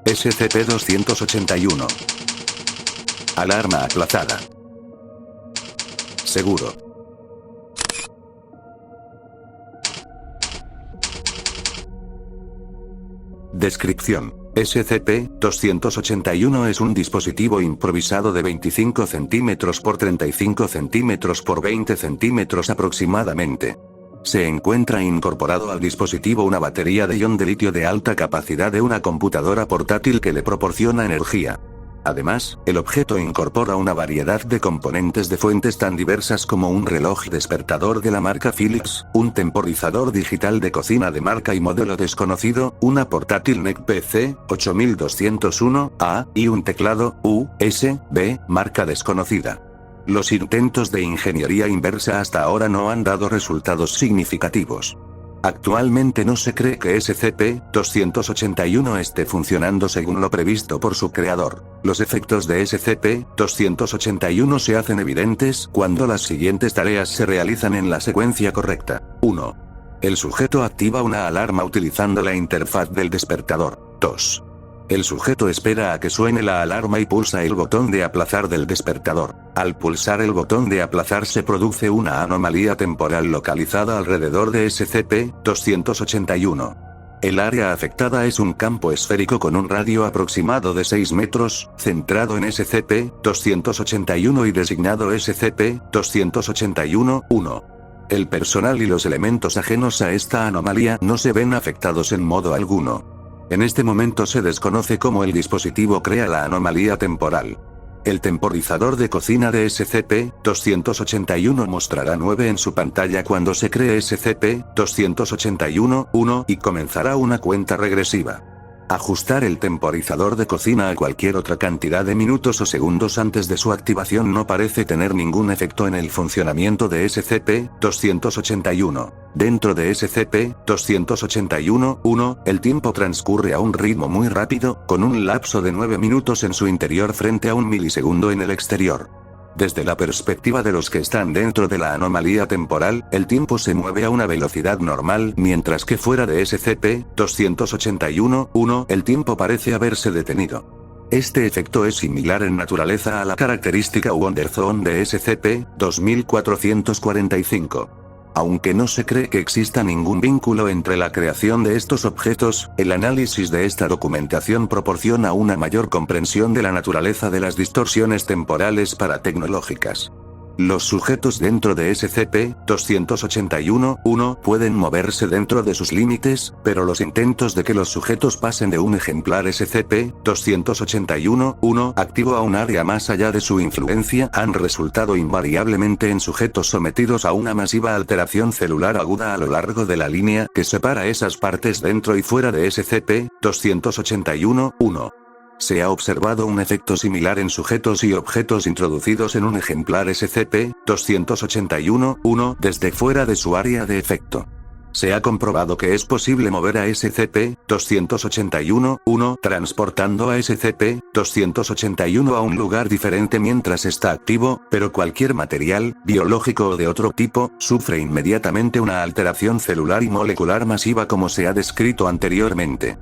SCP-281. Alarma aplazada. Seguro. Descripción. SCP-281 es un dispositivo improvisado de 25 centímetros por 35 centímetros por 20 centímetros aproximadamente. Se encuentra incorporado al dispositivo una batería de ion de litio de alta capacidad de una computadora portátil que le proporciona energía. Además, el objeto incorpora una variedad de componentes de fuentes tan diversas como un reloj despertador de la marca Philips, un temporizador digital de cocina de marca y modelo desconocido, una portátil NEC PC 8201A, y un teclado USB, marca desconocida. Los intentos de ingeniería inversa hasta ahora no han dado resultados significativos. Actualmente no se cree que SCP-281 esté funcionando según lo previsto por su creador. Los efectos de SCP-281 se hacen evidentes cuando las siguientes tareas se realizan en la secuencia correcta. 1. El sujeto activa una alarma utilizando la interfaz del despertador. 2. El sujeto espera a que suene la alarma y pulsa el botón de aplazar del despertador. Al pulsar el botón de aplazar se produce una anomalía temporal localizada alrededor de SCP-281. El área afectada es un campo esférico con un radio aproximado de 6 metros, centrado en SCP-281 y designado SCP-281-1. El personal y los elementos ajenos a esta anomalía no se ven afectados en modo alguno. En este momento se desconoce cómo el dispositivo crea la anomalía temporal. El temporizador de cocina de SCP-281 mostrará 9 en su pantalla cuando se cree SCP-281-1 y comenzará una cuenta regresiva. Ajustar el temporizador de cocina a cualquier otra cantidad de minutos o segundos antes de su activación no parece tener ningún efecto en el funcionamiento de SCP-281. Dentro de SCP-281-1, el tiempo transcurre a un ritmo muy rápido, con un lapso de 9 minutos en su interior frente a 1 milisegundo en el exterior. Desde la perspectiva de los que están dentro de la anomalía temporal, el tiempo se mueve a una velocidad normal, mientras que fuera de SCP-281-1, el tiempo parece haberse detenido. Este efecto es similar en naturaleza a la característica Wonder Zone de SCP-2445. Aunque no se cree que exista ningún vínculo entre la creación de estos objetos, el análisis de esta documentación proporciona una mayor comprensión de la naturaleza de las distorsiones temporales paratecnológicas. Los sujetos dentro de SCP-281-1 pueden moverse dentro de sus límites, pero los intentos de que los sujetos pasen de un ejemplar SCP-281-1 activo a un área más allá de su influencia han resultado invariablemente en sujetos sometidos a una masiva alteración celular aguda a lo largo de la línea que separa esas partes dentro y fuera de SCP-281-1. Se ha observado un efecto similar en sujetos y objetos introducidos en un ejemplar SCP-281-1 desde fuera de su área de efecto. Se ha comprobado que es posible mover a SCP-281-1 transportando a SCP-281 a un lugar diferente mientras está activo, pero cualquier material, biológico o de otro tipo, sufre inmediatamente una alteración celular y molecular masiva como se ha descrito anteriormente.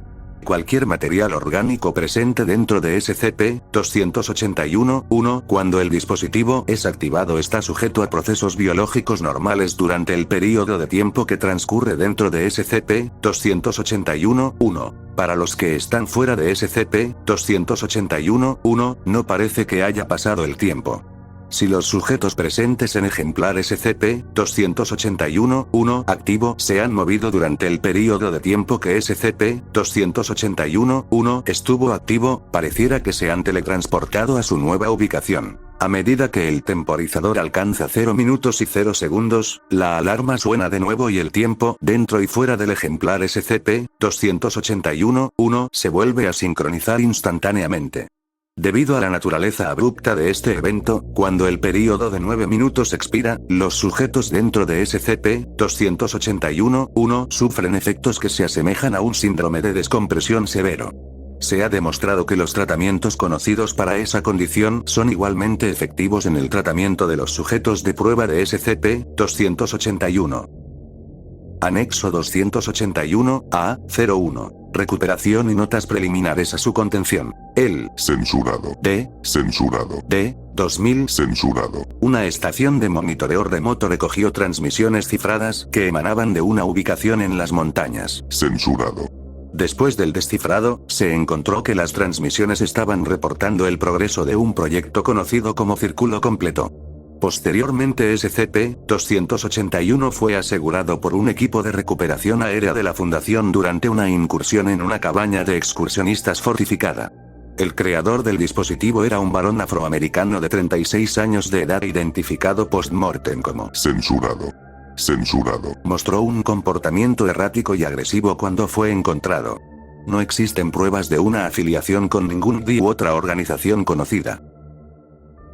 Cualquier material orgánico presente dentro de SCP-281-1 cuando el dispositivo es activado está sujeto a procesos biológicos normales durante el período de tiempo que transcurre dentro de SCP-281-1. Para los que están fuera de SCP-281-1, no parece que haya pasado el tiempo. Si los sujetos presentes en ejemplar SCP-281-1 activo se han movido durante el período de tiempo que SCP-281-1 estuvo activo, pareciera que se han teletransportado a su nueva ubicación. A medida que el temporizador alcanza 0 minutos y 0 segundos, la alarma suena de nuevo y el tiempo dentro y fuera del ejemplar SCP-281-1 se vuelve a sincronizar instantáneamente. Debido a la naturaleza abrupta de este evento, cuando el período de 9 minutos expira, los sujetos dentro de SCP-281-1 sufren efectos que se asemejan a un síndrome de descompresión severo. Se ha demostrado que los tratamientos conocidos para esa condición son igualmente efectivos en el tratamiento de los sujetos de prueba de SCP-281. Anexo 281-A-01. Recuperación y notas preliminares a su contención. El Censurado. D. Censurado. D. 2000. Censurado. Una estación de monitoreo remoto recogió transmisiones cifradas que emanaban de una ubicación en las montañas. Censurado. Después del descifrado, se encontró que las transmisiones estaban reportando el progreso de un proyecto conocido como Círculo Completo. Posteriormente SCP-281 fue asegurado por un equipo de recuperación aérea de la Fundación durante una incursión en una cabaña de excursionistas fortificada. El creador del dispositivo era un varón afroamericano de 36 años de edad identificado post-mortem como Censurado. Censurado. mostró un comportamiento errático y agresivo cuando fue encontrado. No existen pruebas de una afiliación con ningún DI u otra organización conocida.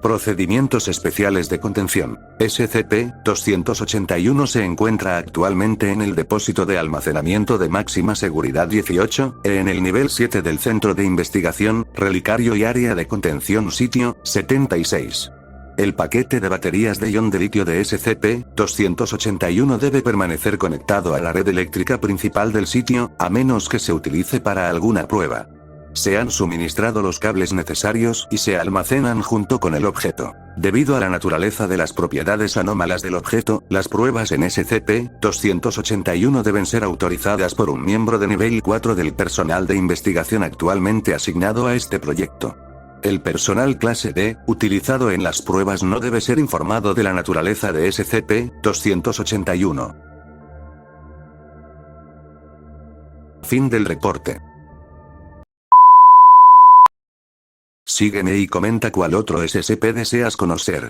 Procedimientos especiales de contención. SCP-281 se encuentra actualmente en el depósito de almacenamiento de máxima seguridad 18, en el nivel 7 del Centro de Investigación, Relicario y Área de Contención Sitio 76. El paquete de baterías de ion de litio de SCP-281 debe permanecer conectado a la red eléctrica principal del sitio, a menos que se utilice para alguna prueba. Se han suministrado los cables necesarios y se almacenan junto con el objeto. Debido a la naturaleza de las propiedades anómalas del objeto, las pruebas en SCP-281 deben ser autorizadas por un miembro de nivel 4 del personal de investigación actualmente asignado a este proyecto. El personal clase D, utilizado en las pruebas, no debe ser informado de la naturaleza de SCP-281. Fin del reporte. Sígueme y comenta cuál otro SCP deseas conocer.